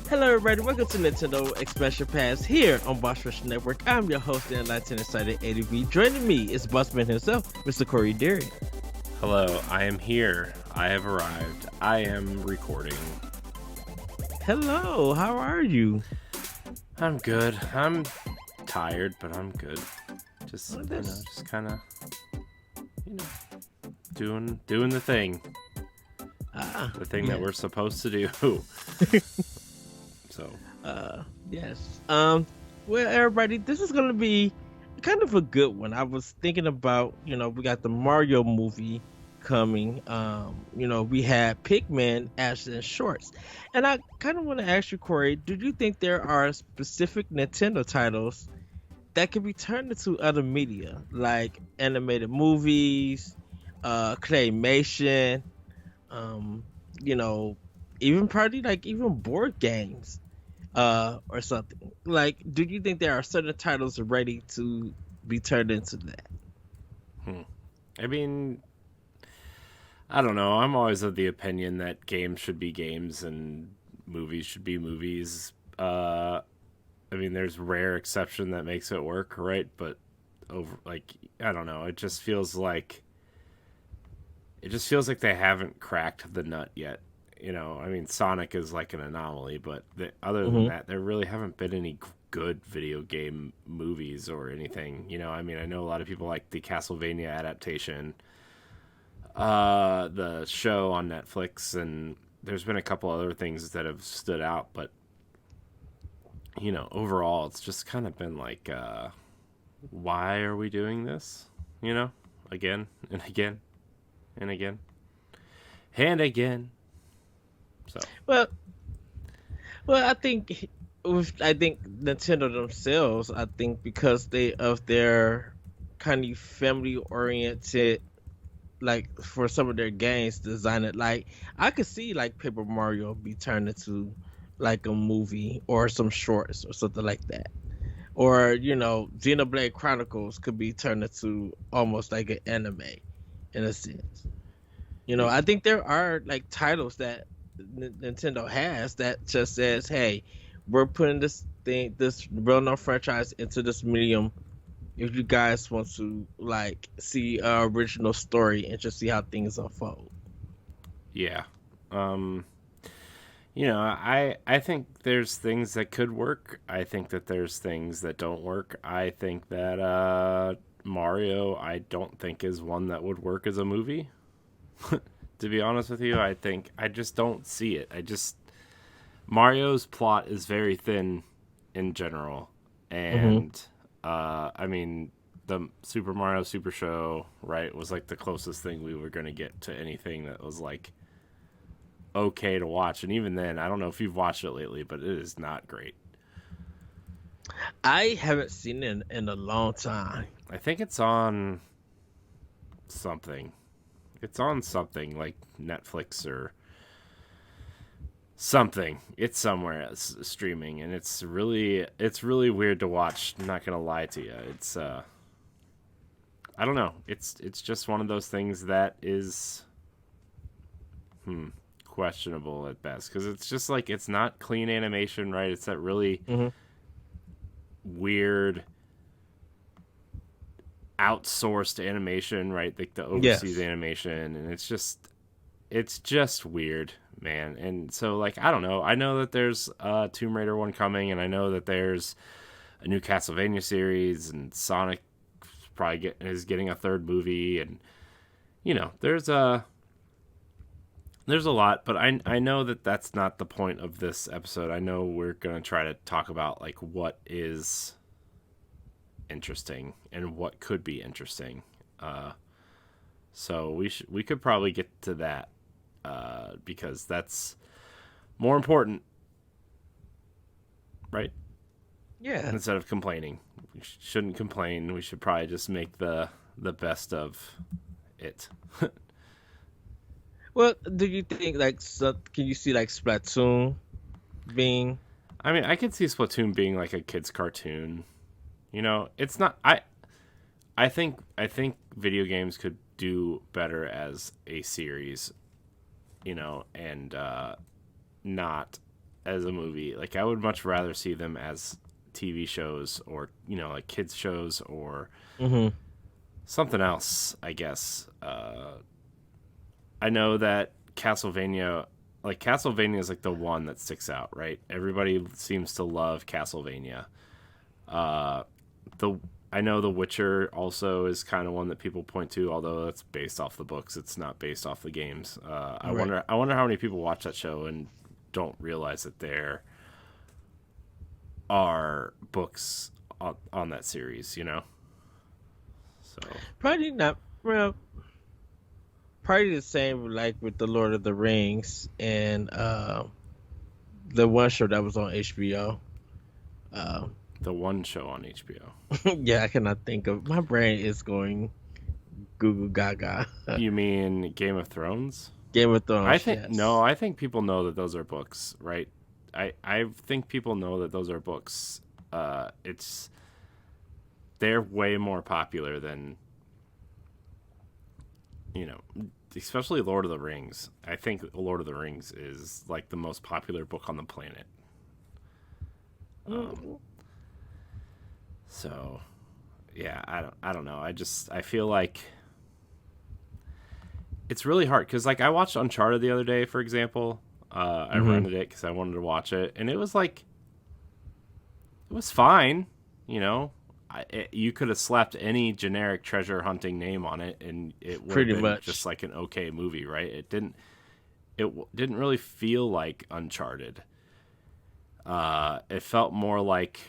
Hello, everybody. Welcome to Nintendo Expansion Pass here on Boss Rush Network. I'm your host, the Enlightened Excited ADV. Joining me is Bossman himself, Mr. Corey Deary. Hello, I am here. I have arrived. I am recording. Hello, how are you? I'm good. I'm tired, but I'm good. Just, kind of, doing the thing. The thing that we're supposed to do. So. Yes. Well, everybody, this is gonna be kind of a good one. I was thinking about, we got the Mario movie coming. We had Pikmin, Ashton Shorts, and I kind of want to ask you, Corey, do you think there are specific Nintendo titles that can be turned into other media, like animated movies, claymation, um, even probably like even board games, or something? Like, do you think there are certain titles ready to be turned into that? I mean, I don't know. I'm always of the opinion that games should be games and movies should be movies. There's rare exception that makes it work, right? But I don't know. It just feels like they haven't cracked the nut yet. Sonic is like an anomaly, but other than that, there really haven't been any good video game movies or anything. I know a lot of people like the Castlevania adaptation, the show on Netflix, and there's been a couple other things that have stood out, but overall, it's just kind of been like, why are we doing this? Again and again and again and again. So Well, I think Nintendo themselves, I think because of their kind of family oriented, like for some of their games, design it like I could see like Paper Mario be turned into like a movie or some shorts or something like that. Or, Xenoblade Chronicles could be turned into almost like an anime in a sense. I think there are like titles that Nintendo has that just says, "Hey, we're putting this well-known franchise into this medium. If you guys want to like see our original story and just see how things unfold." Yeah. I think there's things that could work. I think that there's things that don't work. I think that Mario, I don't think is one that would work as a movie. To be honest with you, I just don't see it. Mario's plot is very thin in general. And, the Super Mario Super Show, right, was like the closest thing we were going to get to anything that was like okay to watch. And even then, I don't know if you've watched it lately, but it is not great. I haven't seen it in a long time. I think it's on something. It's on something like Netflix or something. It's somewhere it's streaming, and it's really weird to watch. I'm not gonna lie to you. It's I don't know. It's just one of those things that is questionable at best, because it's just like it's not clean animation, right? It's that really weird outsourced animation, right? Like the overseas animation, and it's just weird, man. And so, like, I don't know. I know that there's a Tomb Raider one coming, and I know that there's a new Castlevania series, and Sonic probably is getting a third movie, and there's a lot, but I know that that's not the point of this episode. I know we're gonna try to talk about like what is interesting and what could be interesting. So we could probably get to that, because that's more important, right? Yeah. Instead of complaining, we shouldn't complain. We should probably just make the best of it. Well, do you think can you see like Splatoon being? I could see Splatoon being like a kid's cartoon. It's not. I think video games could do better as a series, and not as a movie. Like I would much rather see them as TV shows or like kids shows or Hmm. something else. I guess. I know that Castlevania is like the one that sticks out, right? Everybody seems to love Castlevania. Uh, the I know The Witcher also is kind of one that people point to, although it's based off the books. It's not based off the games. I Right. wonder. I wonder how many people watch that show and don't realize that there are books on that series. So Probably not. Well, probably the same like with the Lord of the Rings and the one show that was on HBO. Um, the one show on HBO. yeah, I cannot think of. My brain is going Google Gaga. You mean Game of Thrones? Game of I Thrones. think no. Yes. I think people know that those are books, right? I think people know that those are books. It's they're way more popular than you know, especially Lord of the Rings. I think Lord of the Rings is like the most popular book on the planet. Um, Mm. so yeah, I don't know. I feel like it's really hard because like I watched Uncharted the other day, for example. I Hmm. rented it because I wanted to watch it, and it was like it was fine. You know, you could have slapped any generic treasure hunting name on it, and it would have Pretty been just much. like an okay movie, right? It didn't really feel like Uncharted. It felt more like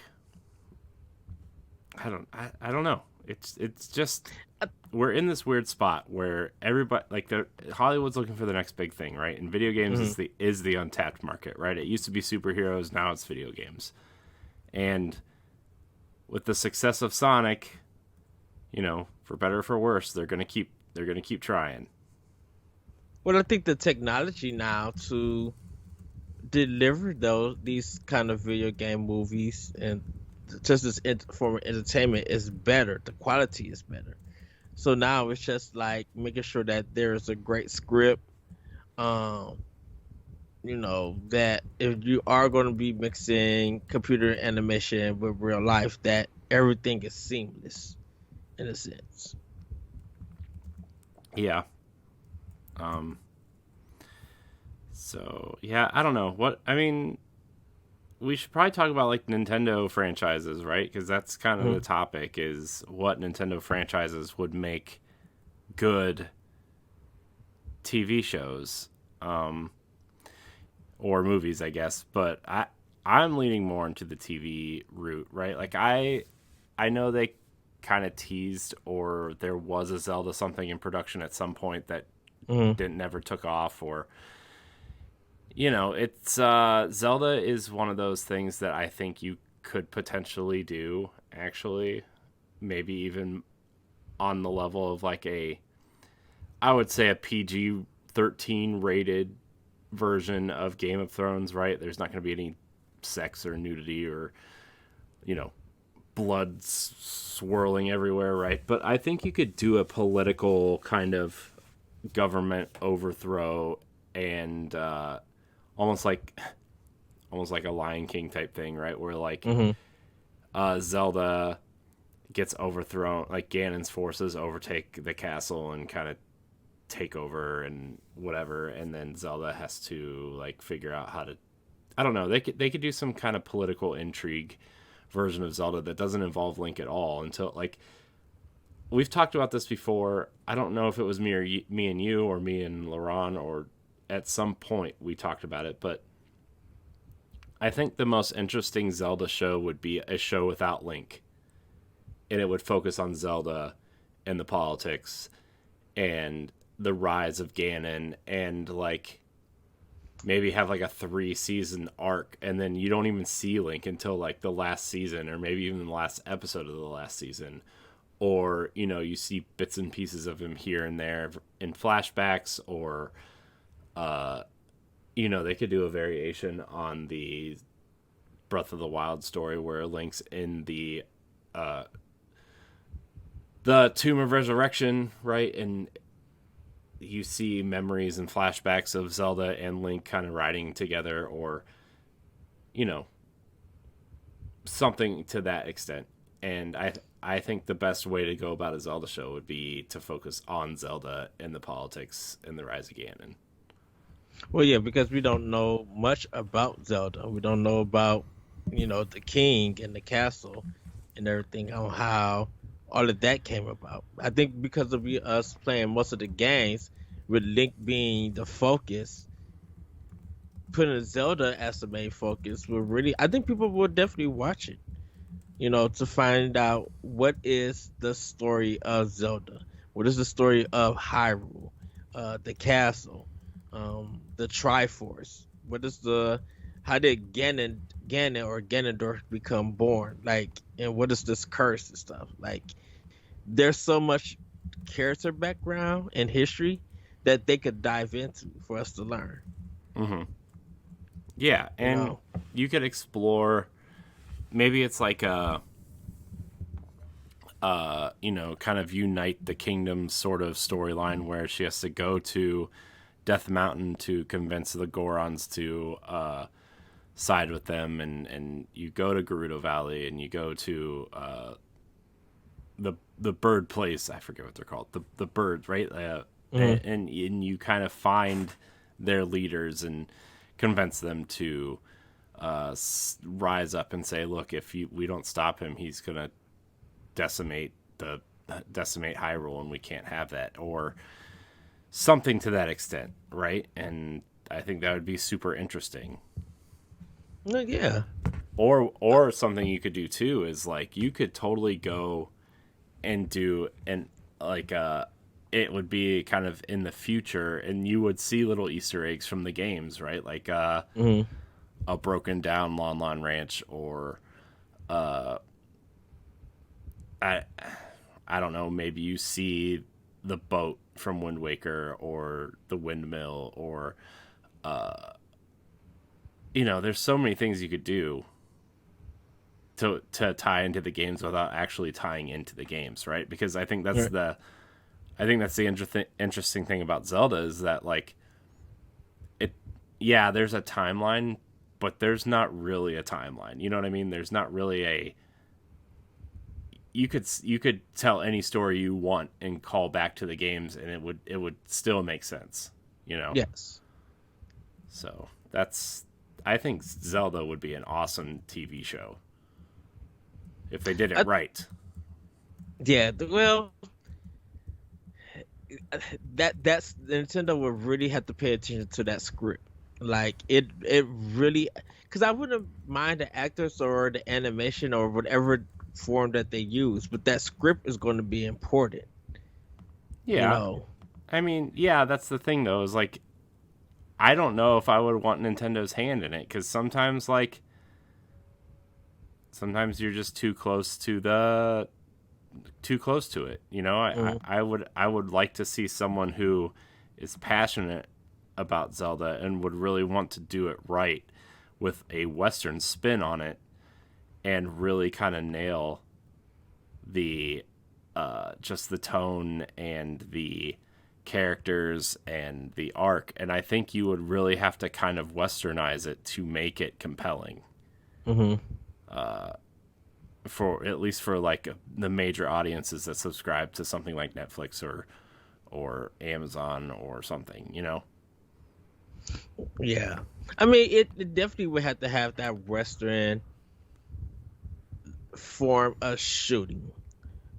I don't know. It's just Uh, we're in this weird spot where everybody like Hollywood's looking for the next big thing, right? And video games mhm. is the untapped market, right? It used to be superheroes, now it's video games. And with the success of Sonic, for better or for worse, they're gonna keep trying. Well, I think the technology now to deliver these kind of video game movies and just this form of entertainment is better. The quality is better. So now it's just like making sure that there's a great script. Um, that if you are going to be mixing computer animation with real life, that everything is seamless in a sense. Yeah. Um so yeah, I don't know. What I mean, we should probably talk about like Nintendo franchises, right? Cuz that's kind of the Mhm. topic is what Nintendo franchises would make good TV shows. Um or movies, I guess. But I'm leaning more into the TV route, right? Like I know they kind of teased or there was a Zelda something in production at some point that Mhm. didn't never took off or it's Zelda is one of those things that I think you could potentially do actually, maybe even on the level of like I would say a PG-13 rated version of Game of Thrones, right? There's not going to be any sex or nudity or, you know, blood swirling everywhere, right? But I think you could do a political kind of government overthrow and almost like almost like a Lion King type thing, right? Where like Mhm. Zelda gets overthrown, like Ganon's forces overtake the castle and kind of take over and whatever, and then Zelda has to like figure out how to. I don't know. They could do some kind of political intrigue version of Zelda that doesn't involve Link at all until like we've talked about this before. I don't know if it was me and you or me and Laurent or at some point we talked about it, but I think the most interesting Zelda show would be a show without Link, and it would focus on Zelda and the politics and the rise of Ganon and like maybe have like a 3-season arc and then you don't even see Link until like the last season or maybe even the last episode of the last season, or you see bits and pieces of him here and there in flashbacks, or they could do a variation on the Breath of the Wild story where Link's in the Tomb of Resurrection, right? And you see memories and flashbacks of Zelda and Link kind of riding together, or you know, something to that extent. And I think the best way to go about a Zelda show would be to focus on Zelda and the politics and the rise of Ganon. Well, yeah, because we don't know much about Zelda. We don't know about, the king and the castle and everything on how all of that came about. I think because of us playing most of the games, with Link being the focus, putting Zelda as the main focus will really, I think people will definitely watch it, to find out what is the story of Zelda. What is the story of Hyrule, the castle, the Triforce? What is how did Ganon or Ganondorf become born? Like, and what is this curse and stuff? Like, there's so much character background and history that they could dive into for us to learn. Mm-hmm. Yeah, and you could explore. Maybe it's like kind of unite the kingdom sort of storyline where she has to go to Death Mountain to convince the Gorons to side with them, and you go to Gerudo Valley and you go to the bird place. I forget what they're called. The birds, right? And you kind of find their leaders and convince them to rise up and say, look, if we don't stop him, he's gonna decimate Hyrule, and we can't have that, or something to that extent, right? And I think that would be super interesting. Yeah. Or something you could do too is like you could totally go and do it would be kind of in the future, and you would see little Easter eggs from the games, right? Like a broken down Lon Lon Ranch, or I don't know, maybe you see the boat from Wind Waker, or the windmill, or there's so many things you could do to tie into the games without actually tying into the games, right? Because I think that's the interesting thing about Zelda is that, like, there's a timeline, but there's not really a timeline. You know what I mean? There's not really you could tell any story you want and call back to the games, and it would still make sense, Yes. So I think Zelda would be an awesome TV show if they did it right. Yeah, well, that's Nintendo would really have to pay attention to that script. Like, it really, because I wouldn't mind the actors or the animation or whatever form that they use, but that script is going to be important. Yeah. I mean, yeah, that's the thing though, is like, I don't know if I would want Nintendo's hand in it, because sometimes you're just too close to it. I would like to see someone who is passionate about Zelda and would really want to do it right with a Western spin on it, and really kind of nail the just the tone and the characters and the arc. And I think you would really have to kind of Westernize it to make it compelling. For at least for like the major audiences that subscribe to something like Netflix or Amazon or something, Yeah, I mean, it definitely would have to have that Western form of shooting,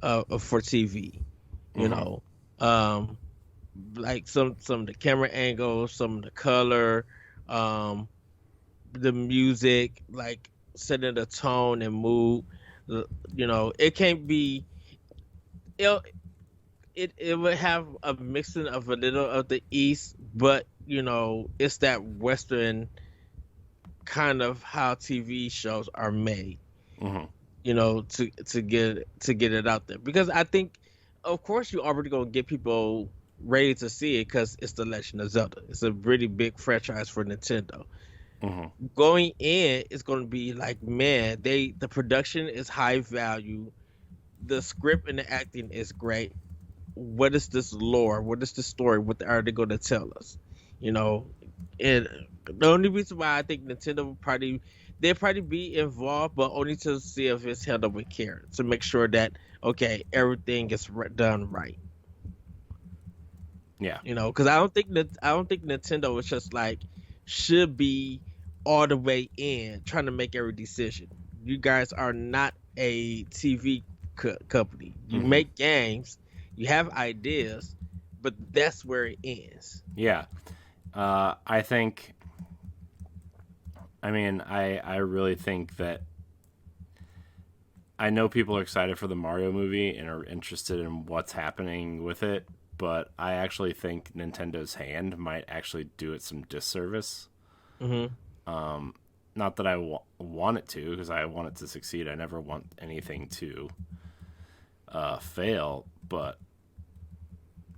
for TV. Like some of the camera angles, some of the color, the music, like setting the tone and mood. It can't be. It would have a mixing of a little of the East, but it's that Western kind of how TV shows are made. To get it out there, because I think, of course, you already gonna get people ready to see it because it's the Legend of Zelda. It's a really big franchise for Nintendo. Going in, it's gonna be like, man, the production is high value, the script and the acting is great. What is this lore? What is the story? What are they going to tell us? And the only reason why I think Nintendo will probably they'll probably be involved, but only to see if it's handled with care to make sure that okay, everything is done right. Yeah. Because I don't think Nintendo is just like should be all the way in trying to make every decision. You guys are not a TV company. You Hmm. make games, you have ideas, but that's where it ends. Yeah. I think. I mean, I really think that I know people are excited for the Mario movie and are interested in what's happening with it, but I actually think Nintendo's hand might actually do it some disservice. Hmm. Not that I want it to, because I want it to succeed. I never want anything to fail, but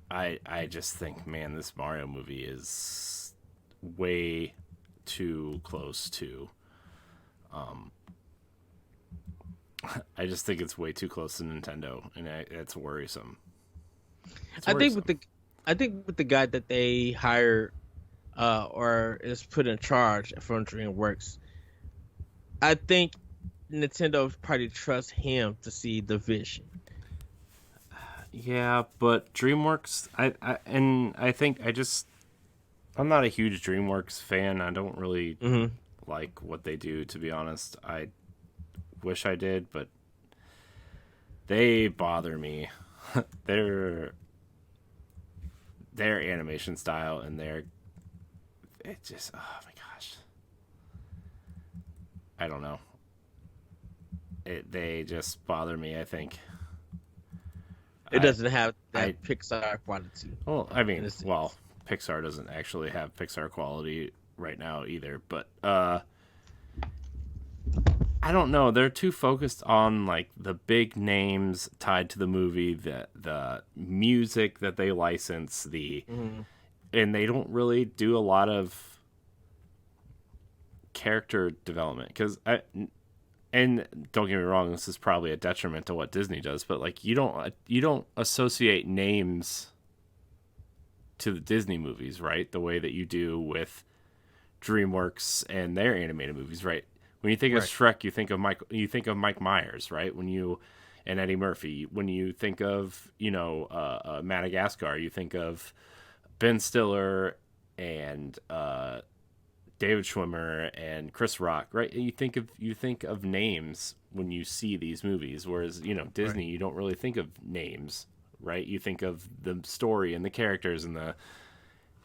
I just think, man, this Mario movie is way too close to. I just think it's way too close to Nintendo, and it's worrisome. It's I think with worrisome. the I think with the guy that they hired or is put in charge from DreamWorks, I think Nintendo probably trusts him to see the vision. Yeah, but DreamWorks, I think I'm not a huge DreamWorks fan. I don't really Hmm. like what they do, to be honest. I wish I did, but they bother me. their their animation style and it just, oh my gosh, I don't know. They just bother me. I think It I doesn't have I that Pixar quality well, I in mean, a well, sense. Pixar doesn't actually have Pixar quality right now either, but I don't know. They're too focused on like the big names tied to the movie, the music that they license, Hmm. and they don't really do a lot of character development because I and don't get me wrong, this is probably a detriment to what Disney does, but like you don't associate names to the Disney movies, right? The way that you do with DreamWorks and their animated movies, right? When you think of Right. Shrek, you think of Mike Myers, right? And Eddie Murphy. When you think of Madagascar, you think of Ben Stiller and David Schwimmer and Chris Rock, right? You think of names when you see these movies, whereas Right. Disney, you don't really think of names, right? You think of the story and the characters and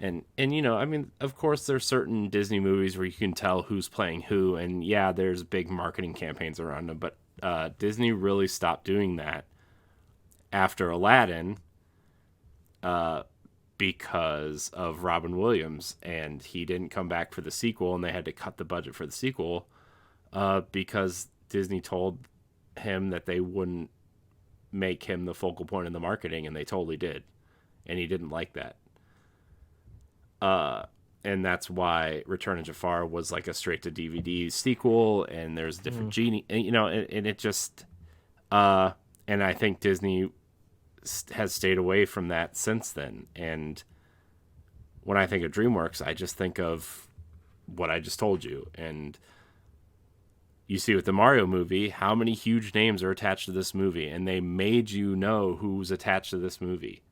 I mean, of course there's certain Disney movies where you can tell who's playing who, and yeah, there's big marketing campaigns around them, but Disney really stopped doing that after Aladdin because of Robin Williams, and he didn't come back for the sequel, and they had to cut the budget for the sequel because Disney told him that they wouldn't make him the focal point of the marketing, and they totally did, and he didn't like that. And that's why Return of Jafar was like a straight to DVD sequel, and there's different Hmm. genie, and it just, uh, and I think Disney has stayed away from that since then. And when I think of DreamWorks, I just think of what I just told you, and you see with the Mario movie how many huge names are attached to this movie, and they made you know who's attached to this movie.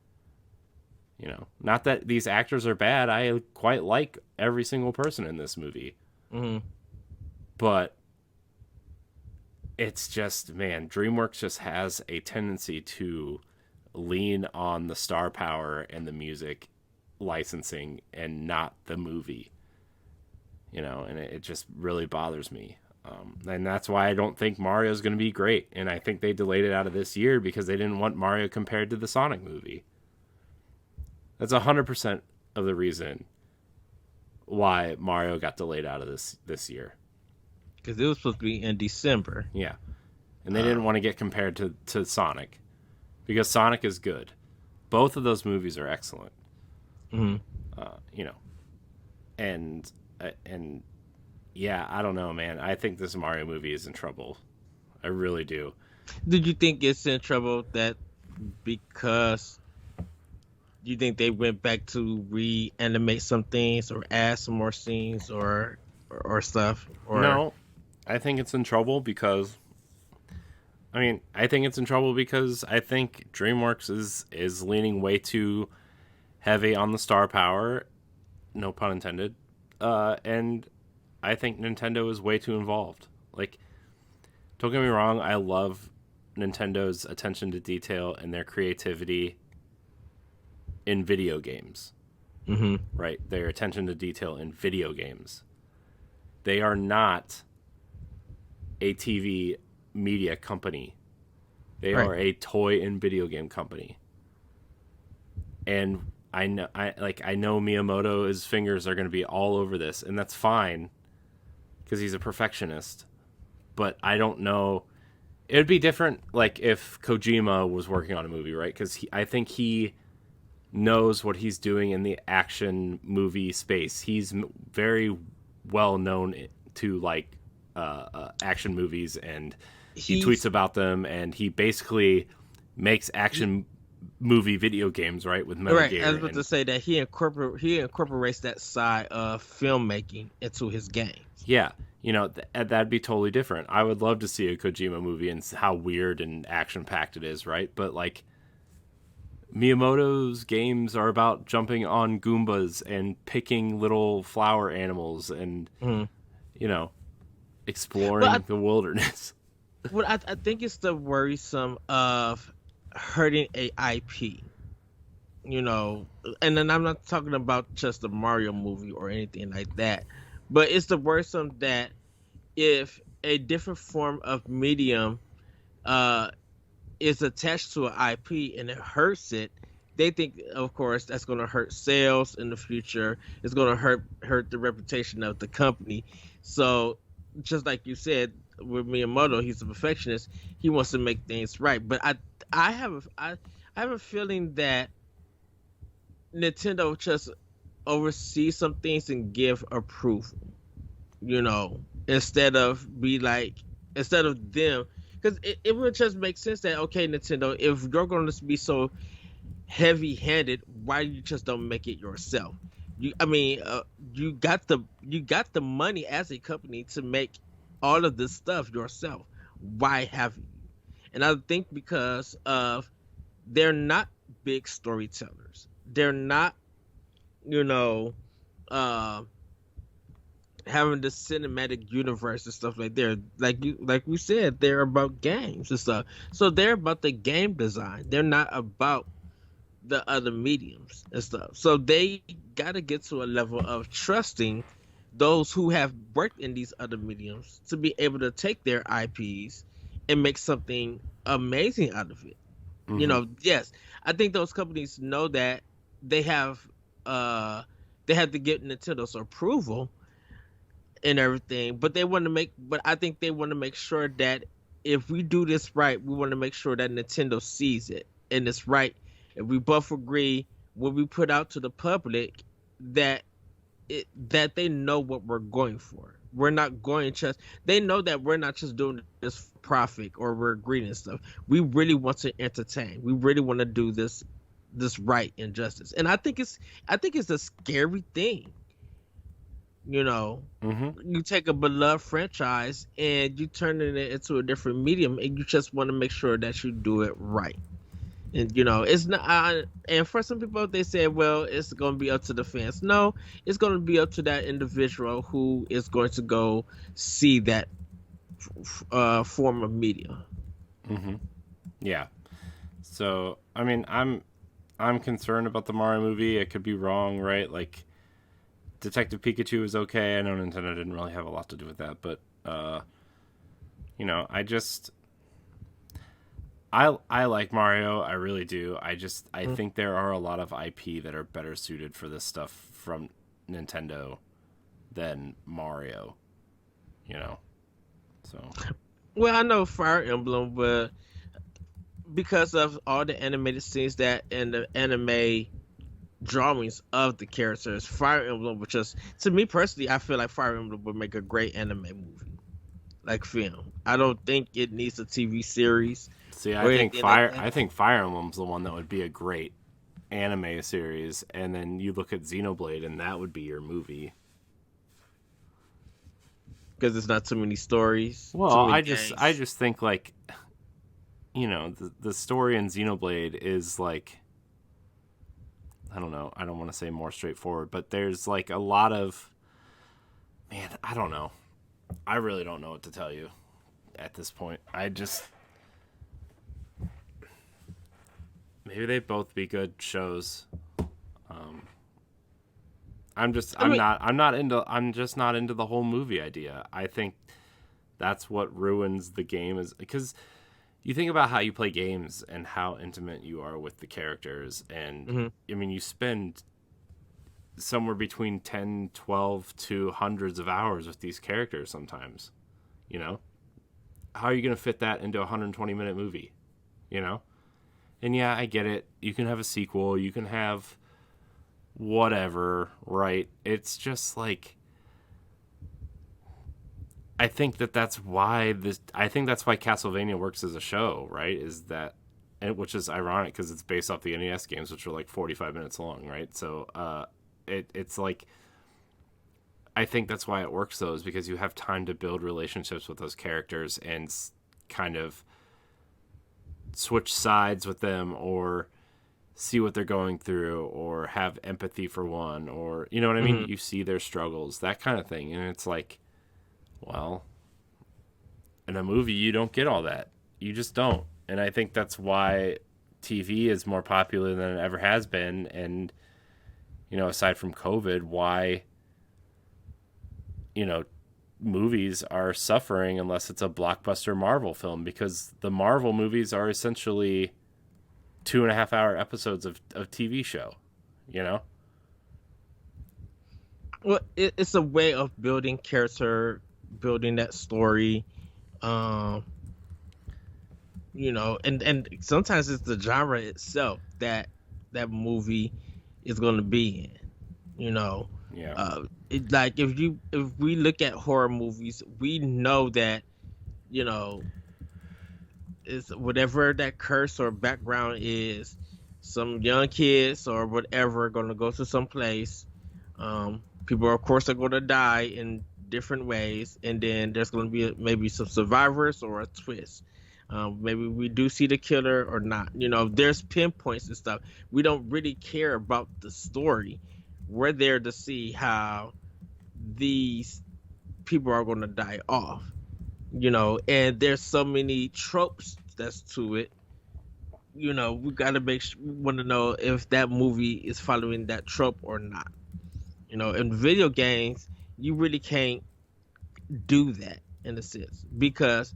Not that these actors are bad. I quite like every single person in this movie. Hmm. But it's just, man, DreamWorks just has a tendency to lean on the star power and the music licensing and not the movie, and it just really bothers me. And that's why I don't think Mario's going to be great. And I think they delayed it out of this year because they didn't want Mario compared to the Sonic movie. That's 100% of the reason why Mario got delayed out of this year. Because it was supposed to be in December. Yeah, and they didn't Um, want to get compared to Sonic because Sonic is good. Both of those movies are excellent. mhm. Uh, you know, and yeah, I don't know, man. I think this Mario movie is in trouble. I really do. Did you think it's in trouble that because you think they went back to reanimate some things or add some more scenes or stuff or No, I think it's in trouble because I think it's in trouble because I think DreamWorks is leaning way too heavy on the star power, no pun intended. And I think Nintendo is way too involved. Like, don't get me wrong, I love Nintendo's attention to detail and their creativity in video games. Mm-hmm. Right? Their attention to detail in video games. They are not a TV media company. They Right. are a toy and video game company. And I know Miyamoto's fingers are going to be all over this, and that's fine because he's a perfectionist. But I don't know. It would be different, like if Kojima was working on a movie, right? Because I think he knows what he's doing in the action movie space. He's very well known to like action movies, and he tweets He's about them, and he basically makes action movie video games, right, with Metal right. Gear. I was about to say that he incorporates that side of filmmaking into his games. Yeah, that'd be totally different. I would love to see a Kojima movie and how weird and action packed it is, right? But like Miyamoto's games are about jumping on Goombas and picking little flower animals and Mhm. you know Well, exploring the wilderness. I think it's the worrisome of hurting a IP. You know, and then I'm not talking about just the Mario movie or anything like that, but it's the worrisome that if a different form of medium uh, is attached to an IP and it hurts it, they think, of course, that's going to hurt sales in the future. It's going to hurt the reputation of the company. So, just like you said with Miyamoto, he's a perfectionist. He wants to make things right. But I have a feeling that Nintendo just oversees some things and give approval. You know, instead of them, because it would just make sense that, okay, Nintendo, if you're going to be so heavy-handed, why you just don't make it yourself? You got the money as a company to make all of this stuff yourself. Why haven't you? And I think because of they're not big storytellers. They're not, you know, uh, having the cinematic universe and stuff like that. Like we said, they're about games and stuff. So they're about the game design. They're not about the other mediums and stuff. So they got to get to a level of trusting those who have worked in these other mediums to be able to take their IPs and make something amazing out of it. You Mm-hmm. know, yes, I think those companies know that they have uh they have to get Nintendo's approval and everything, but I think they want to make sure that if we do this right, we want to make sure that Nintendo sees it and it's right. If we both agree when we put out to the public that that they know what we're going for. We're not going just they know that we're not just doing this for profit or we're greedy and stuff. We really want to entertain. We really want to do this right and justice. And I think it's a scary thing. You know, Mm-hmm. you take a beloved franchise and you turn it into a different medium and you just want to make sure that you do it right. And you know, it's not. And for some people, they say, "Well, it's going to be up to the fans." No, it's going to be up to that individual who is going to go see that form of media. Mm-hmm. Yeah. So I'm concerned about the Mario movie. I could be wrong, right? Like Detective Pikachu is okay. I know Nintendo didn't really have a lot to do with that, but I just I like Mario. I really do. I Mm. think there are a lot of IP that are better suited for this stuff from Nintendo than Mario. You know, so Well, I know Fire Emblem, but because of all the animated scenes that and the anime drawings of the characters, Fire Emblem would just, to me personally, I feel like Fire Emblem would make a great anime movie, like film. I don't think it needs a TV series see, or anything like that. I think Fire Emblem's the one that would be a great anime series, and then you look at Xenoblade, and that would be your movie. because there's not too many stories, Well, too many I gangs. just think like, the story in Xenoblade is like, I don't know, I don't want to say more straightforward, but there's like a lot of, man, I don't know. I really don't know what to tell you at this point. I just, maybe they both be good shows. I mean, I'm just not into the whole movie idea. I think that's what ruins the game, is because you think about how you play games and how intimate you are with the characters, and mhm. I mean, you spend somewhere between 10, 12 to hundreds of hours with these characters sometimes, you know? How are you going to fit that into a 120-minute movie, you know? And yeah, I get it. You can have a sequel, you can have whatever, right? It's just like, I think that's why Castlevania works as a show, right? Is that, and which is ironic because it's based off the NES games, which are like 45 minutes long, right? So it's like, I think that's why it works though, is because you have time to build relationships with those characters and kind of switch sides with them, or see what they're going through, or have empathy for one, or you know what I mean? Mhm. You see their struggles, that kind of thing. And it's like, well, in a movie you don't get all that. You just don't. And I think that's why TV is more popular than it ever has been. And aside from COVID, why you know movies are suffering unless it's a blockbuster Marvel film, because the Marvel movies are essentially 2.5 hour episodes of TV show, you know? Well, it's a way of building character, building that story. Um, and sometimes it's the genre itself that that movie is going to be in. You know, Yeah. like if we look at horror movies, we know that you know is whatever that curse or background is, some young kids or whatever going to go to some place. People, of course, are going to die in different ways, and then there's going to be maybe some survivors or a twist. Maybe we do see the killer or not. There's pinpoints and stuff. We don't really care about the story. We're there to see how these people are going to die off. And there's so many tropes that's to it. We got to want to know if that movie is following that trope or not. In video games, you really can't do that in a sense because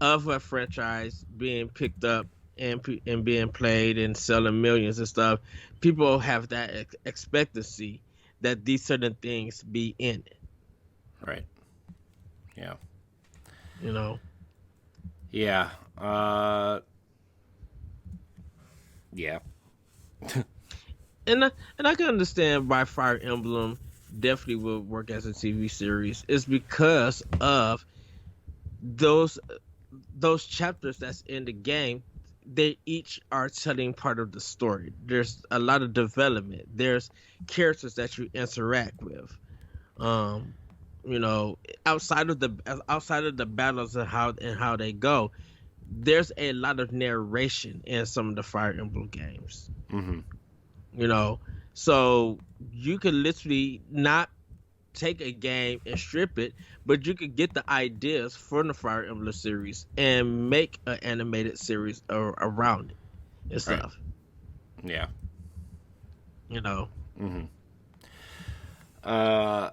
of a franchise being picked up and being played and selling millions and stuff. People have that expectancy that these certain things be in it. Right. Yeah. You know, Yeah. Yeah. and I can understand why Fire Emblem definitely will work as a TV series. It's because of those those chapters that's in the game. They each are telling part of the story. There's a lot of development. There's characters that you interact with. Um, you know, outside of the battles and how they go, there's a lot of narration in some of the Fire Emblem games. Mm-hmm. You know, so you could literally not take a game and strip it, but you could get the ideas from the Fire Emblem series and make an animated series around it and Right. stuff. Yeah. You know. Mm-hmm. Uh,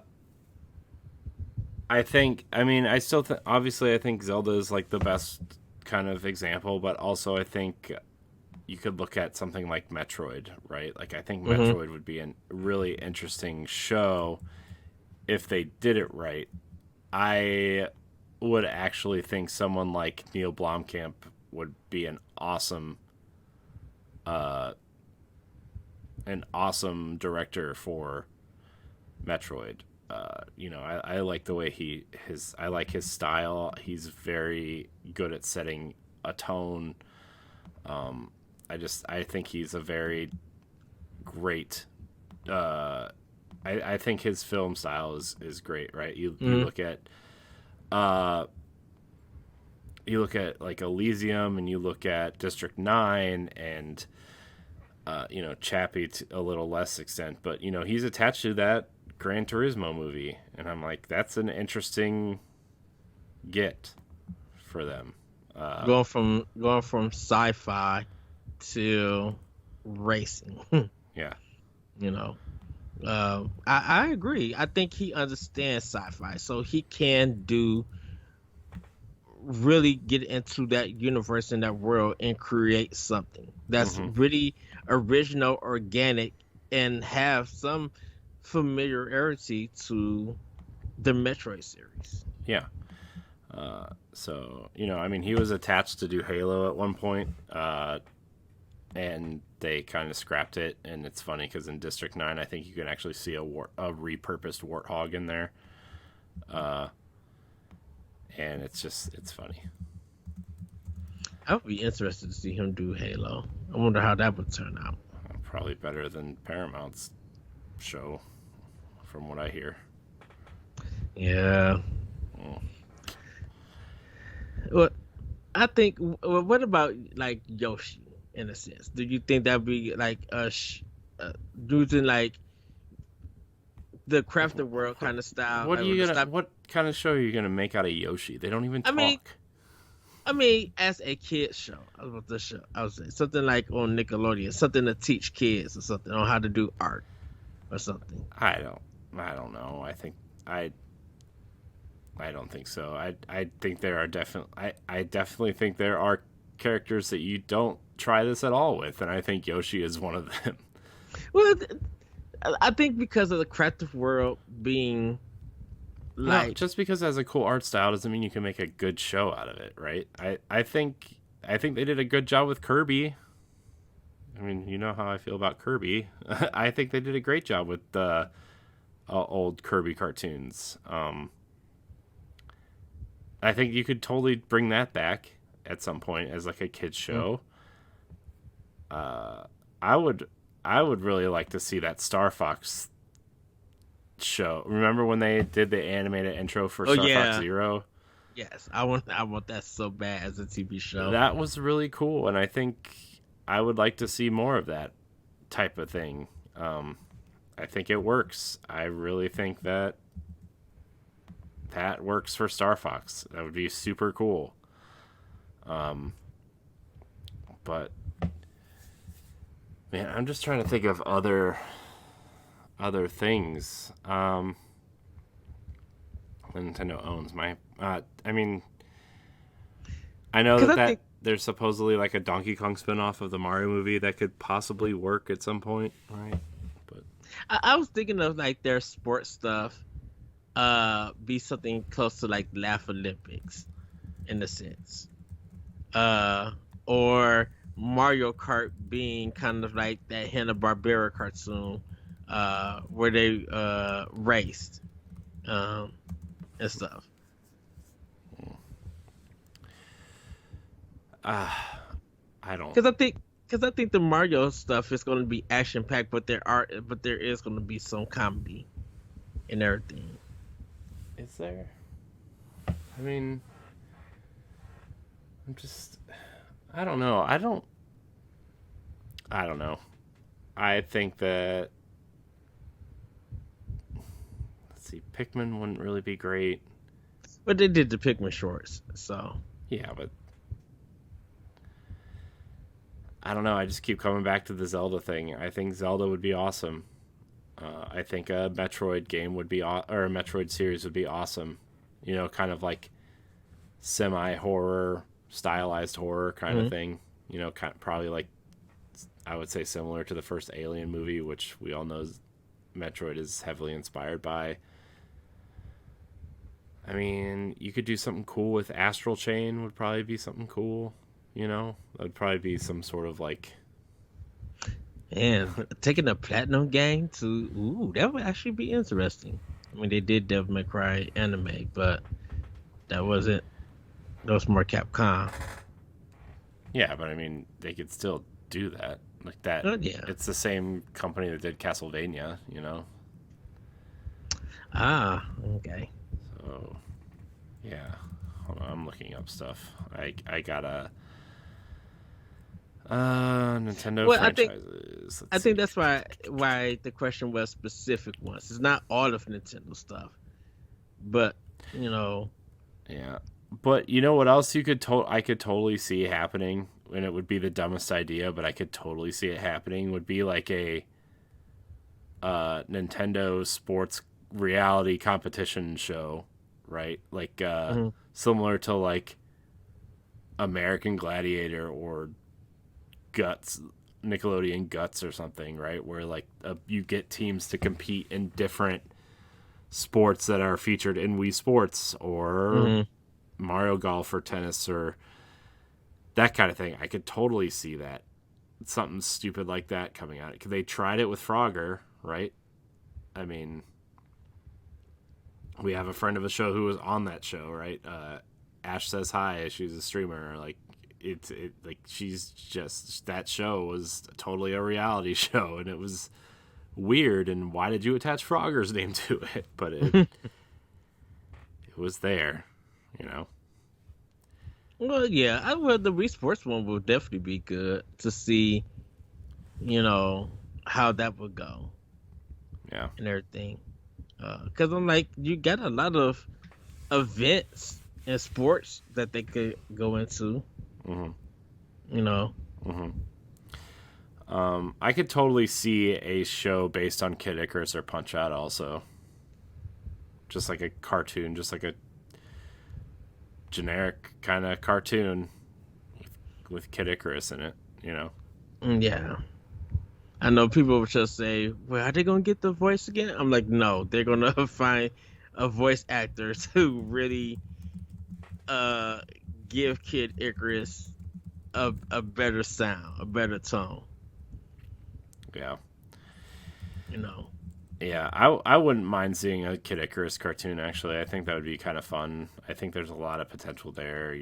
I think. I mean, I still think. Obviously, I think Zelda is like the best kind of example, but also I think you could look at something like Metroid, right? Like, I think Hmm. Metroid would be a really interesting show if they did it right. I would actually think someone like Neil Blomkamp would be uh, an awesome director for Metroid. I like the way I like his style. He's very good at setting a tone. I think he's a very great. I think his film style is great, right? You Hmm. look at uh, you look at like Elysium, and you look at District 9, and Chappie to a little less extent, but he's attached to that Gran Turismo movie, and I'm like, that's an interesting get for them. Going from sci-fi to racing. Yeah. you know, I agree. I think he understands sci-fi, so he can do really get into that universe and that world and create something that's really original, organic, and have some familiarity to the Metroid series. Yeah. So, he was attached to do Halo at one point, and they kind of scrapped it. And it's funny because in District 9, I think you can actually see a repurposed Warthog in there. And it's funny. I would be interested to see him do Halo. I wonder how that would turn out. Probably better than Paramount's show, from what I hear. Yeah. Well, I think. Well, what about like Yoshi? In a sense, do you think that'd be like using like the crafted world kind of style? What kind of show are you gonna make out of Yoshi? They don't even talk. I mean, as a kid show, I would say something like on Nickelodeon, something to teach kids or something on how to do art or something. I don't know. I don't think so. I think there are I definitely think there are characters that you don't try this at all with, and I think Yoshi is one of them. Well, I think because of the crafted world being like, no, just because it has a cool art style doesn't mean you can make a good show out of it, right? I think they did a good job with Kirby. I mean, you know how I feel about Kirby. I think they did a great job with the old Kirby cartoons. I think you could totally bring that back at some point as like a kids show. I would really like to see that Star Fox show. Remember when they did the animated intro for Star Fox Zero? Yes, I want that so bad as a TV show. That was really cool, and I think I would like to see more of that type of thing. I think it works. I really think that works for Star Fox. That would be super cool. But man, I'm just trying to think of other things. Nintendo owns I mean, I know that there's supposedly like a Donkey Kong spinoff of the Mario movie that could possibly work at some point, right? But I was thinking of like their sports stuff, be something close to like Laugh Olympics, in a sense, or Mario Kart being kind of like that Hanna-Barbera cartoon, where they raced, and stuff. I don't, because I think the Mario stuff is going to be action packed, but there is going to be some comedy and everything. Is there? I mean, I don't know. I don't know. I think that, let's see, Pikmin wouldn't really be great. But they did the Pikmin shorts, so. Yeah, but I don't know. I just keep coming back to the Zelda thing. I think Zelda would be awesome. I think a Metroid game would be, or a Metroid series would be awesome. Kind of like semi-horror, stylized horror kind of thing. Probably like, I would say similar to the first Alien movie, which we all know Metroid is heavily inspired by. I mean, you could do something cool with Astral Chain. Would probably be something cool. That would probably be some sort of like. And taking the Platinum Gang to that would actually be interesting. I mean, they did Devil May Cry anime, but that was more Capcom. Yeah, but I mean, they could still do that like that. Yeah. It's the same company that did Castlevania. Ah, okay. So, Yeah. Hold on, I'm looking up stuff. I got a Nintendo Well, franchises. I Let's think see. that's why the question was specific ones. It's not all of Nintendo stuff, but you know, Yeah. But you know what else I could totally see happening, and it would be the dumbest idea, but I could totally see it happening, would be like a Nintendo sports reality competition show, right? Like mhm. similar to like American Gladiator or Guts, Nickelodeon Guts or something, right? Where like you get teams to compete in different sports that are featured in Wii Sports or Mhm. Mario Golf or tennis or that kind of thing. I could totally see that. Something stupid like that coming out. They tried it with Frogger, right? I mean, we have a friend of the show who was on that show, right? Ash says hi. She's a streamer. Like like she's just that show was totally a reality show, and it was weird. And why did you attach Frogger's name to it? But it was there, you know. Well, yeah, the Wii Sports one will definitely be good to see, how that would go Yeah. and everything. Because I'm like, you got a lot of events and sports that they could go into, Hmm. you know. Hmm. I could totally see a show based on Kid Icarus or Punch Out also. Just like a cartoon, just like a generic kind of cartoon with Kid Icarus in it, you know? Yeah. I know people would just say, well, are they going to get the voice again? I'm like, no, they're going to find a voice actor to really uh give Kid Icarus a better sound, a better tone, Yeah. you know. Yeah, I wouldn't mind seeing a Kid Icarus cartoon actually. I think that would be kind of fun. I think there's a lot of potential there.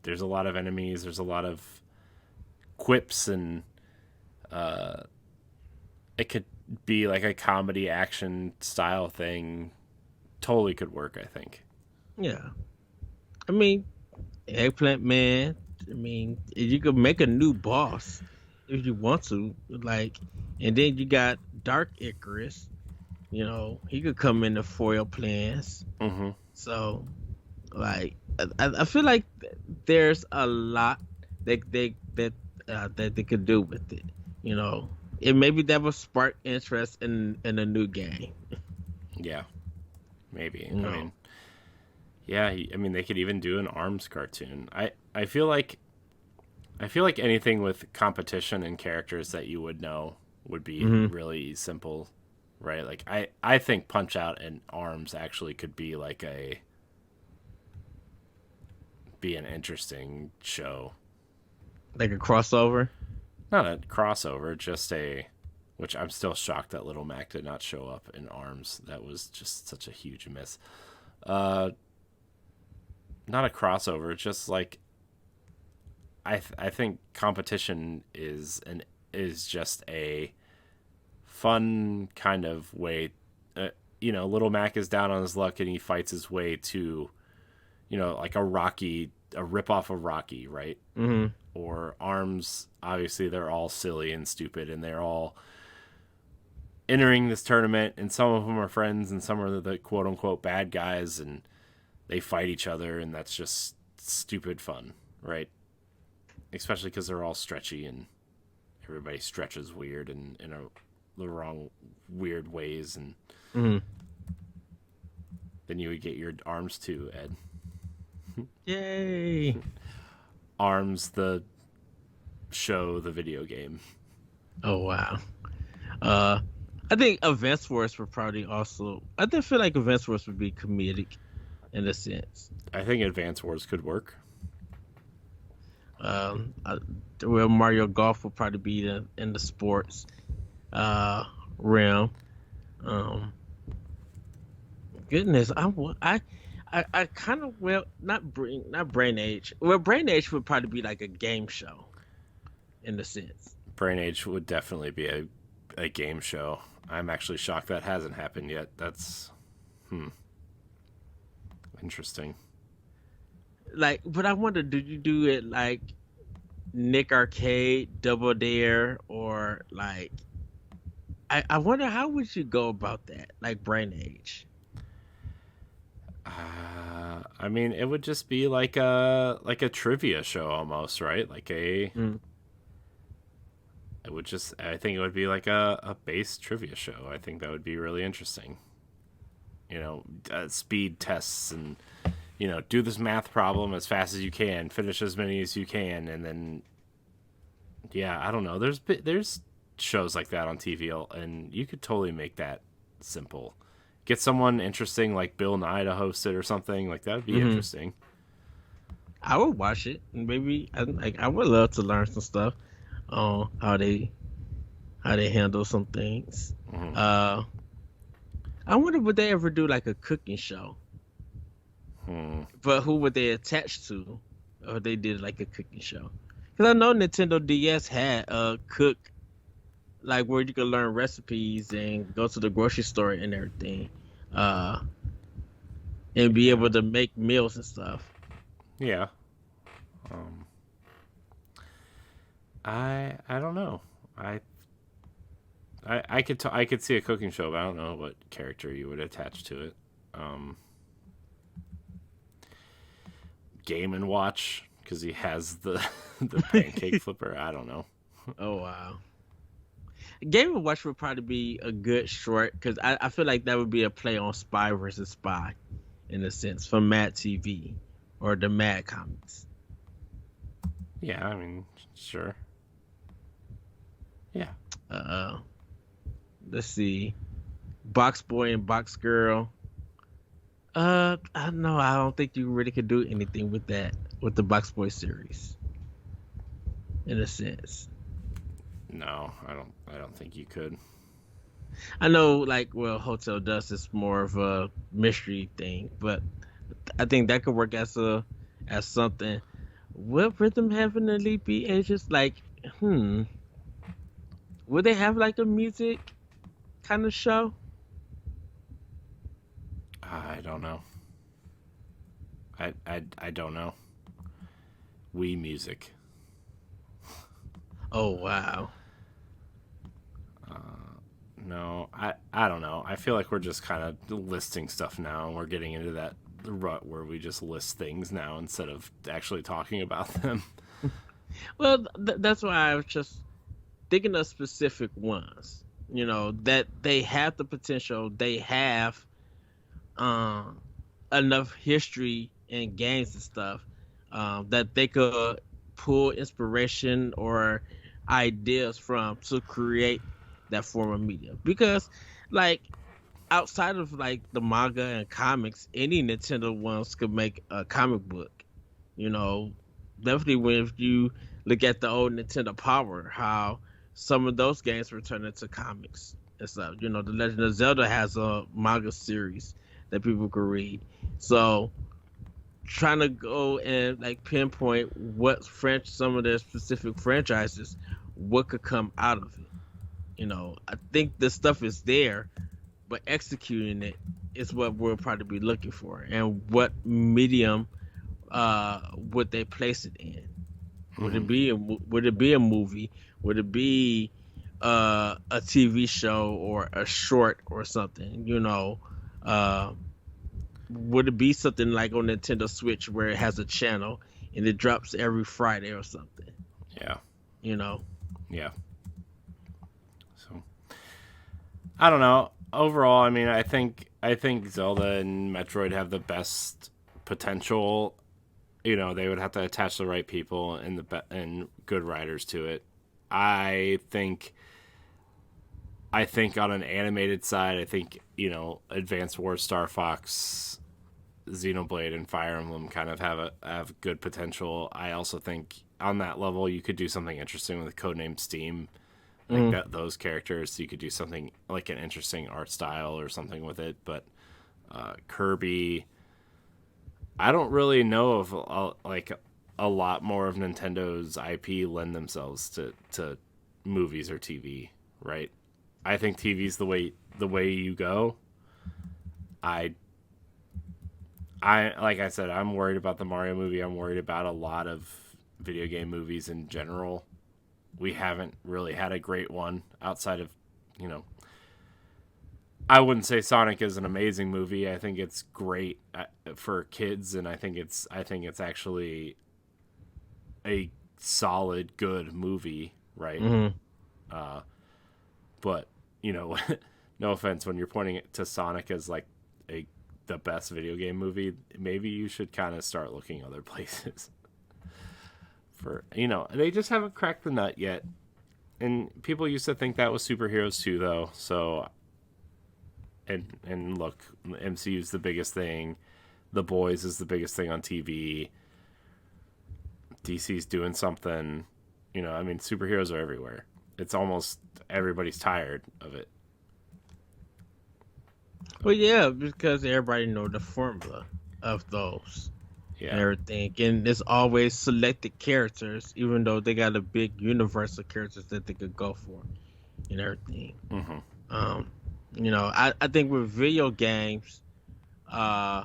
There's a lot of enemies, there's a lot of quips and it could be like a comedy action style thing. Totally could work, I think. Yeah. I mean, Eggplant Man, I mean, you could make a new boss if you want to, like, and then you got Dark Icarus, he could come in the foil plans. Mhm. So, like, I feel like there's a lot that they could do with it. You know, and maybe that will spark interest in a new game. Yeah, maybe. You I know, mean, yeah, I mean they could even do an arms cartoon. I feel like anything with competition and characters that you would know would be hmm really simple, right? Like I think Punch Out and Arms actually could be an interesting show. like a crossover. Not a crossover, just a which I'm still shocked that Little Mac did not show up in Arms. That was just such a huge miss. Uh Not a crossover, just like I think competition is just a fun kind of way. Little Mac is down on his luck and he fights his way to, like a rip off of Rocky, right? hmm Or Arms, obviously they're all silly and stupid and they're all entering this tournament and some of them are friends and some are the quote unquote bad guys and they fight each other and that's just stupid fun, right? Especially because they're all stretchy and everybody stretches weird and the wrong weird ways and hmm then you would get your Arms too, Ed. Yay! Arms the show, the video game. Oh wow. Uh, I think Advance Wars would probably also. I did feel like Advance Wars would be comedic in a sense. I think Advance Wars could work. Um, I, well, Mario Golf will probably be in the sports uh realm. Um, Goodness, I kind of not Brain Age. Well, Brain Age would probably be like a game show in a sense. Brain Age would definitely be a game show. I'm actually shocked that hasn't happened yet. That's interesting. Like, but I wonder, did you do it like Nick Arcade, Double Dare, or like I wonder how would you go about that, like Brain Age. I mean, it would just be like a trivia show almost, right? Mm. It would just, I think it would be like a base trivia show. I think that would be really interesting. Speed tests and do this math problem as fast as you can, finish as many as you can, and then yeah, I don't know. There's shows like that on TV, and you could totally make that simple. Get someone interesting like Bill Nye to host it or something like that would be Hmm. interesting. I would watch it. Maybe I would love to learn some stuff on how they handle some things. Hmm. Uh, I wonder would they ever do like a cooking show, Hmm. but who would they attach to? Or they did like a cooking show? Because I know Nintendo DS had a cook like where you could learn recipes and go to the grocery store and everything, uh, and be Yeah, able to make meals and stuff. yeah. Um, I don't know. I I could see a cooking show, but I don't know what character you would attach to it. Um, Game and Watch because he has the the pancake flipper. I don't know. Oh wow. Game of Watch would probably be a good short because I feel like that would be a play on Spy versus Spy in a sense from Mad TV or the Mad comics. Yeah, I mean, sure. Yeah. Uh, let's see, Box Boy and Box Girl. I don't know. I don't think you really could do anything with that with the Box Boy series in a sense. No, I don't. I don't think you could. I know, like, well, Hotel Dust is more of a mystery thing, but I think that could work as something. Will Rhythm have an Elite Beat Agents? Like, hmm, would they have like a music kind of show? I don't know. I don't know. Wii Music. Oh wow. No, I don't know. I feel like we're just kind of listing stuff now, and we're getting into that rut where we just list things now instead of actually talking about them. Well, that's why I was just thinking of specific ones. That they have the potential. They have um enough history and games and stuff that they could pull inspiration or ideas from to create that form of media. Because, like, outside of like the manga and comics, any Nintendo ones could make a comic book. You know, definitely when if you look at the old Nintendo Power, how some of those games were turned into comics and stuff. The Legend of Zelda has a manga series that people could read. So trying to go and like pinpoint what French some of their specific franchises, what could come out of it. I think the stuff is there, but executing it is what we'll probably be looking for, and what medium would they place it in? Would Hmm. it be would it be a movie? Would it be a TV show or a short or something? Uh, would it be something like on Nintendo Switch where it has a channel and it drops every Friday or something? Yeah, You know. yeah. So I don't know. Overall, I mean, I think Zelda and Metroid have the best potential. They would have to attach the right people and and good writers to it. I think I think on an animated side, I think Advanced Wars, Star Fox, Xenoblade, and Fire Emblem kind of have good potential. I also think on that level, you could do something interesting with Codename Steam, like Mm. that. Those characters, you could do something like an interesting art style or something with it. But Kirby, I don't really know if like a lot more of Nintendo's IP lend themselves to movies or TV, right? I think TV's the way you go. I like I said, I'm worried about the Mario movie. I'm worried about a lot of video game movies in general. We haven't really had a great one outside of, you know, I wouldn't say Sonic is an amazing movie. I think it's great for kids, and I think it's actually a solid, good movie, right? Hmm. But you know, no offense, when you're pointing it to Sonic as like a the best video game movie, maybe you should kind of start looking other places. For they just haven't cracked the nut yet, and people used to think that was superheroes too, though. So, and look, MCU is the biggest thing. The Boys is the biggest thing on TV. DC's doing something. I mean, superheroes are everywhere. It's almost everybody's tired of it. Well, yeah, because everybody know the formula of those and Yeah. everything, and it's always selected characters, even though they got a big universe of characters that they could go for and everything. Mm-hmm. Um, I think with video games, uh,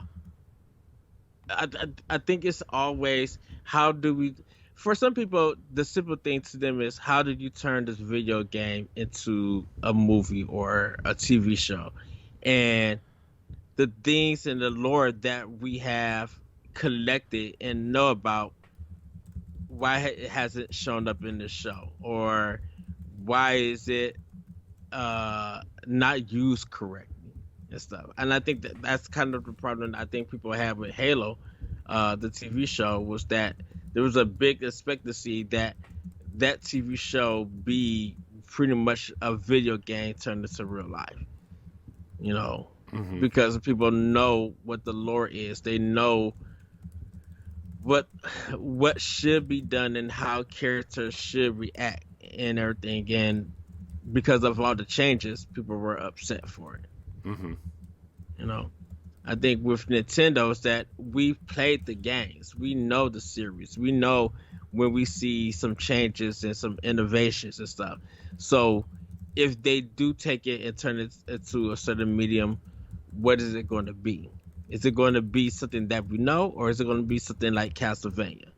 I think it's always how do we. For some people, the simple thing to them is how did you turn this video game into a movie or a TV show, and the things and the lore that we have collected and know about, why it hasn't shown up in the show, or why is it not used correctly and stuff. And I think that that's kind of the problem I think people have with Halo, the TV show, was that there was a big expectancy that that TV show be pretty much a video game turned into real life. You know, Mm-hmm. because people know what the lore is. They know what what should be done and how characters should react and everything. And because of all the changes, people were upset for it. Mm-hmm. You know, I think with Nintendo is that we've played the games, we know the series, we know when we see some changes and some innovations and stuff. So if they do take it and turn it into a certain medium, what is it going to be? Is it going to be something that we know, or is it going to be something like Castlevania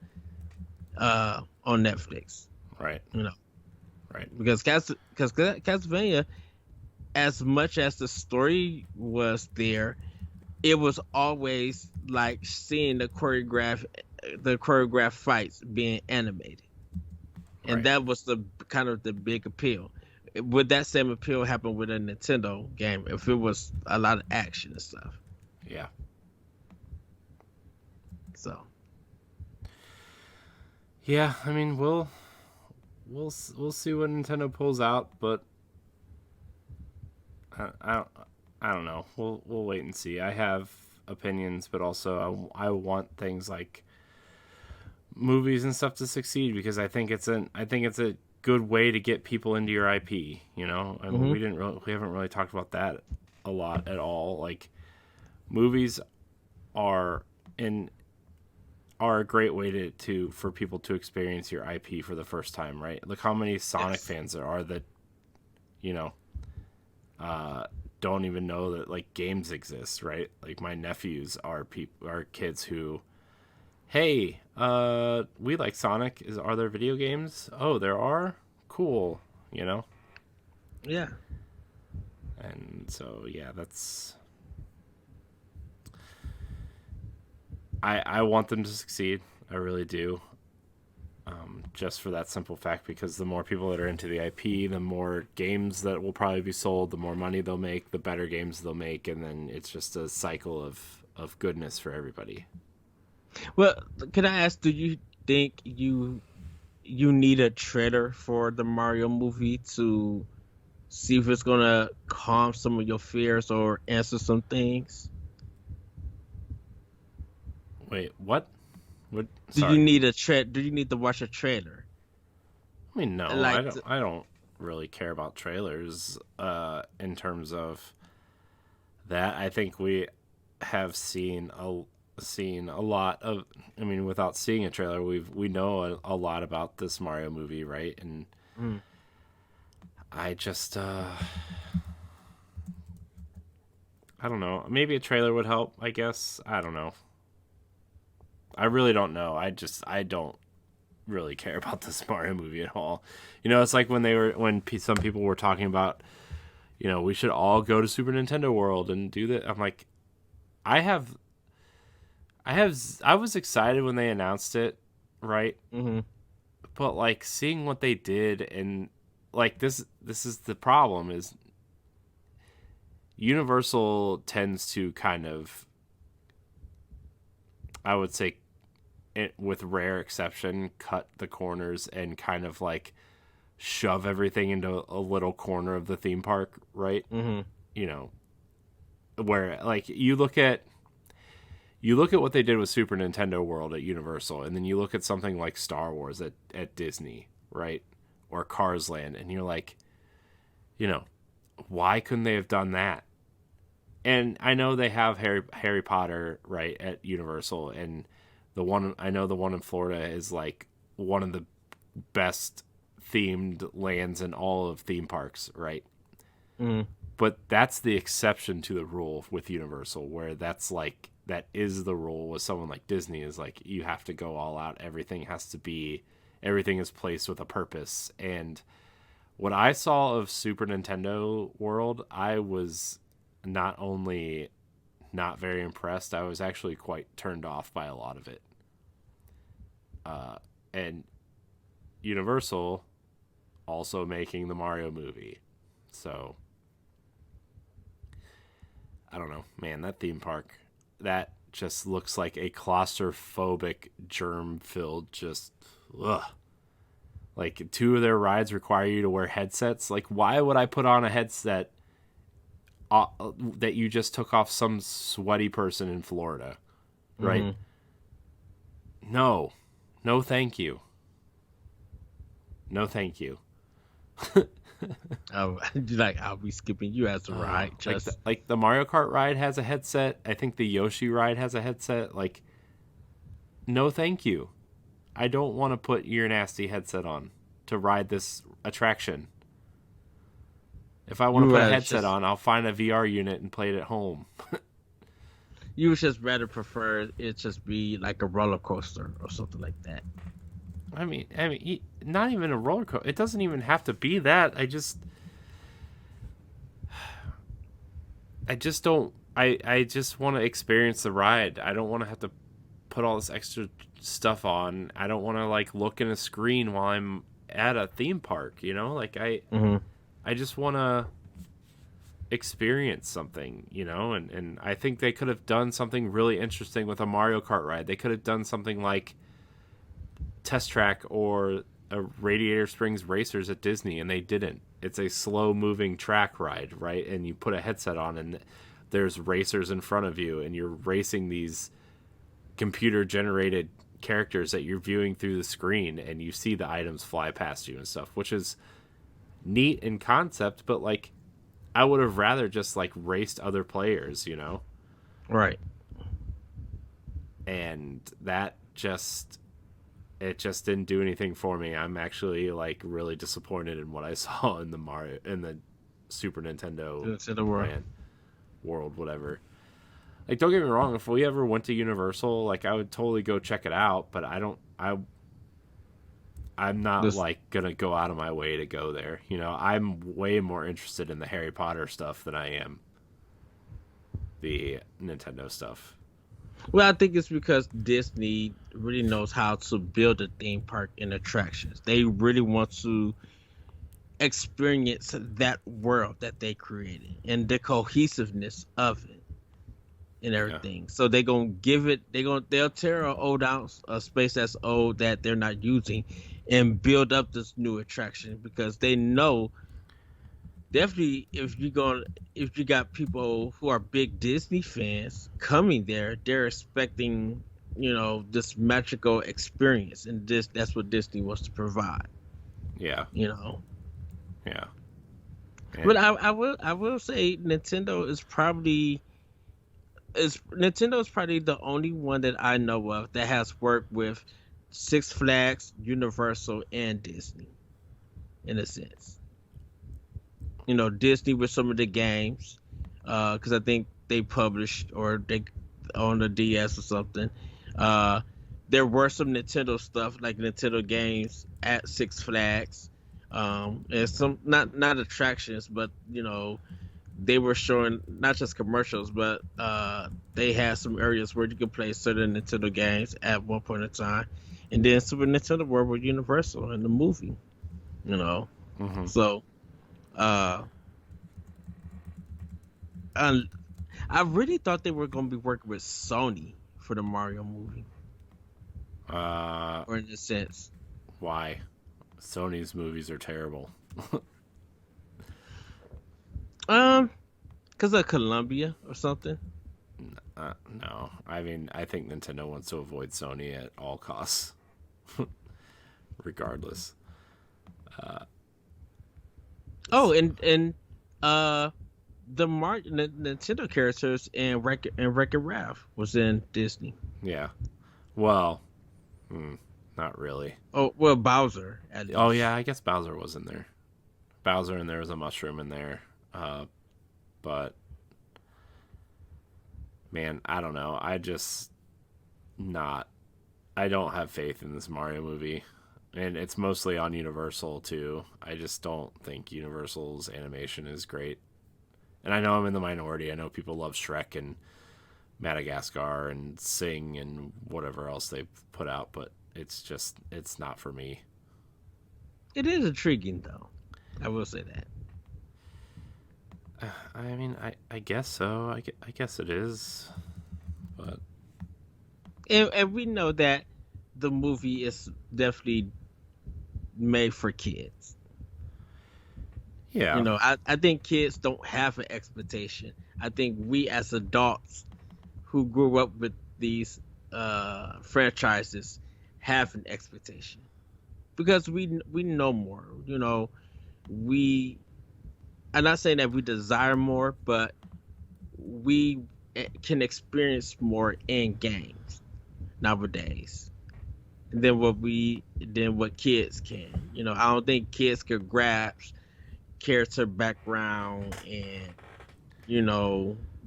on Netflix? Right. You know, Right. because Castlevania, as much as the story was there, it was always like seeing the choreographed fights being animated, and Right. that was the kind of the big appeal. Would that same appeal happen with a Nintendo game if it was a lot of action and stuff? Yeah. So Yeah. I mean, we'll see what Nintendo pulls out, but I don't know. We'll wait and see. I have opinions, but also I want things like movies and stuff to succeed because I think it's a good way to get people into your IP. I mean, hmm we haven't really talked about that a lot at all. Like movies are in are a great way to for people to experience your IP for the first time, right? Look how many Sonic yes, fans there are that you know uh, don't even know that like games exist, right? Like my nephews are kids who, hey, we like Sonic. Are there video games? Oh, there are. Cool, you know. yeah. And so yeah, that's I want them to succeed. I really do. Just for that simple fact, because the more people that are into the IP, the more games that will probably be sold, the more money they'll make, the better games they'll make, and then it's just a cycle of goodness for everybody. Well, can I ask? Do you think you need a trailer for the Mario movie to see if it's gonna calm some of your fears or answer some things? Wait, what? What? Do you Sorry. need Do you need to watch a trailer? I mean, no, I Like, don't. I don't really care about trailers. In terms of that, I think we have seen a lot of. I mean, without seeing a trailer, we know a lot about this Mario movie, right? And mm, I just I don't know. Maybe a trailer would help. I guess I don't know. I really don't know. I don't really care about this Mario movie at all. You know, it's like when some people were talking about, you know, we should all go to Super Nintendo World and do that. I'm like, I have I was excited when they announced it, right? Mm-hmm. But like seeing what they did, and like this is the problem, is Universal tends to kind of, I would say, with rare exception, cut the corners and kind of like shove everything into a little corner of the theme park, right? Mm-hmm. You know, where like you look at what they did with Super Nintendo World at Universal, and then you look at something like Star Wars at Disney, right? Or Cars Land, and you're like, you know, why couldn't they have done that? And I know they have Harry Potter, right, at Universal, and the one in Florida is like one of the best themed lands in all of theme parks, right? Mm-hmm. But that's the exception to the rule with Universal, where that's like that is the rule with someone like Disney, is like you have to go all out. Everything is placed with a purpose. And what I saw of Super Nintendo World, I was not only not very impressed, I was actually quite turned off by a lot of it. And Universal also making the Mario movie. So I don't know, man, that theme park, that just looks like a claustrophobic, germ-filled, just, ugh. Like, 2 of their rides require you to wear headsets. Like, why would I put on a headset that you just took off some sweaty person in Florida, right? Mm-hmm. No. No, thank you. No, thank you. I'll be skipping you as a ride. Just like the Mario Kart ride has a headset. I think the Yoshi ride has a headset. Like, no, thank you. I don't want to put your nasty headset on to ride this attraction. If I want to put a headset on, I'll find a VR unit and play it at home. You would just rather prefer it just be like a roller coaster or something like that. I mean, not even a roller coaster. It doesn't even have to be that. I just don't. I just want to experience the ride. I don't want to have to put all this extra stuff on. I don't want to like look in a screen while I'm at a theme park. You know, like I just want to experience something. You know, and I think they could have done something really interesting with a Mario Kart ride. They could have done something like Test Track or a Radiator Springs Racers at Disney, and they didn't. It's a slow moving track ride, right? And you put a headset on and there's racers in front of you and you're racing these computer generated characters that you're viewing through the screen, and you see the items fly past you and stuff, which is neat in concept, but like I would have rather just like raced other players, you know? Right. And that it just didn't do anything for me. I'm actually like really disappointed in what I saw in the Super Nintendo World, whatever. Like, don't get me wrong, if we ever went to Universal, like I would totally go check it out, but I'm not like gonna go out of my way to go there. You know, I'm way more interested in the Harry Potter stuff than I am the Nintendo stuff. Well, I think it's because Disney really knows how to build a theme park and attractions. They really want to experience that world that they created and the cohesiveness of it and everything. Yeah. So they're gonna give it. They'll tear a space that's old that they're not using, and build up this new attraction because they know. Definitely, if you got people who are big Disney fans coming there, they're expecting, you know, this magical experience, and that's what Disney wants to provide. Yeah. You know. Yeah. But I will say Nintendo is probably the only one that I know of that has worked with Six Flags, Universal, and Disney, in a sense. You know, Disney with some of the games, because I think they published or they on the DS or something. there were some Nintendo stuff like Nintendo games at Six Flags, and some not attractions, but they were showing not just commercials, but they had some areas where you could play certain Nintendo games at one point in time, and then Super Nintendo World with Universal in the movie, Mm-hmm. So, uh, I, I really thought they were going to be working with Sony for the Mario movie, or in a sense. Why? Sony's movies are terrible. Because of Columbia or something. No, I mean, I think Nintendo wants to avoid Sony at all costs, regardless. Oh, and the Nintendo characters in Wreck-It Ralph was in Disney. Yeah. Well, not really. Oh, well, Bowser at least. Oh yeah, I guess Bowser was in there. Bowser, and there was a mushroom in there. But man, I don't know. I don't have faith in this Mario movie. And it's mostly on Universal too. I just don't think Universal's animation is great. And I know I'm in the minority. I know people love Shrek and Madagascar and Sing and whatever else they've put out, but it's not for me. It is intriguing though. I will say that. I mean, I guess so. I guess it is. But And we know that the movie is definitely made for kids. yeah. I think kids don't have an expectation. I think we as adults who grew up with these franchises have an expectation because we know more. I'm not saying that we desire more, but we can experience more in games nowadays than what kids can. I don't think kids could grasp character background and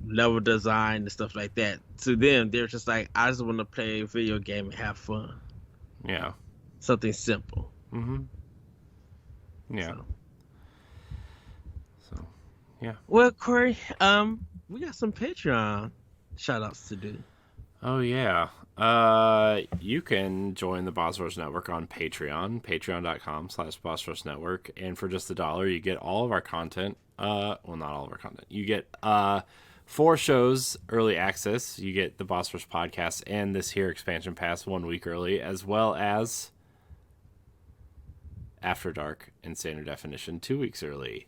level design and stuff like that. To them, they're just like, I just want to play a video game and have fun. Yeah. Something simple. Mm-hmm. Yeah. So, yeah. Well, Corey, we got some Patreon shout outs to do. Oh yeah. You can join the Boss Rush Network on Patreon, patreon.com/Boss Network, and for just $1, you get all of our content. Well, not all of our content. You get 4 shows early access. You get the Boss Rush podcast and this here expansion pass 1 week early, as well as After Dark and Standard Definition 2 weeks early.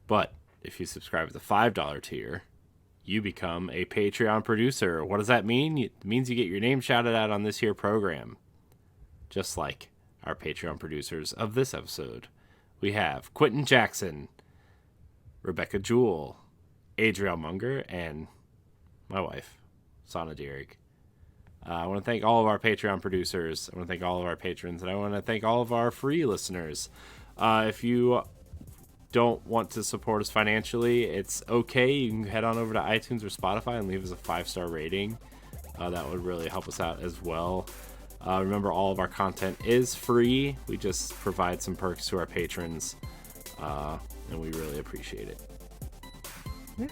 But if you subscribe to the $5 tier, you become a Patreon producer. What does that mean? It means you get your name shouted out on this here program. Just like our Patreon producers of this episode. We have Quentin Jackson, Rebecca Jewell, Adriel Munger, and my wife, Sana Dierig. I want to thank all of our Patreon producers. I want to thank all of our patrons. And I want to thank all of our free listeners. If you don't want to support us financially, it's okay. You can head on over to iTunes or Spotify and leave us a 5-star rating. That would really help us out as well. Remember, all of our content is free. We just provide some perks to our patrons, and we really appreciate it. Yeah.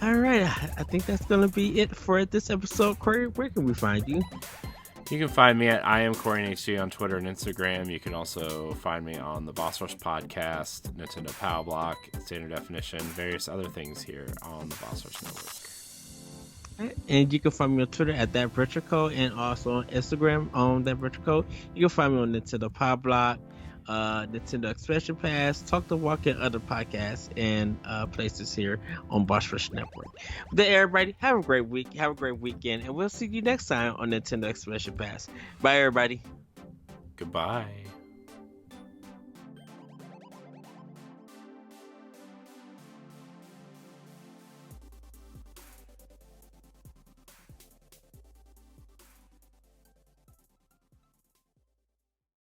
All right, I think that's gonna be it for this episode. Corey, where can we find you? You can find me at I am CoreyNHG on Twitter and Instagram. You can also find me on the Boss Rush podcast, Nintendo Power Block, Standard Definition, various other things here on the Boss Rush Network. And you can find me on Twitter at ThatRetroCode and also on Instagram on ThatRetroCode. You can find me on Nintendo Power Block, Nintendo Expansion Pass, Talk the Walk, and other podcasts and places here on Boss Rush Network. But everybody, have a great week, have a great weekend, and we'll see you next time on Nintendo Expansion Pass. Bye, everybody. Goodbye.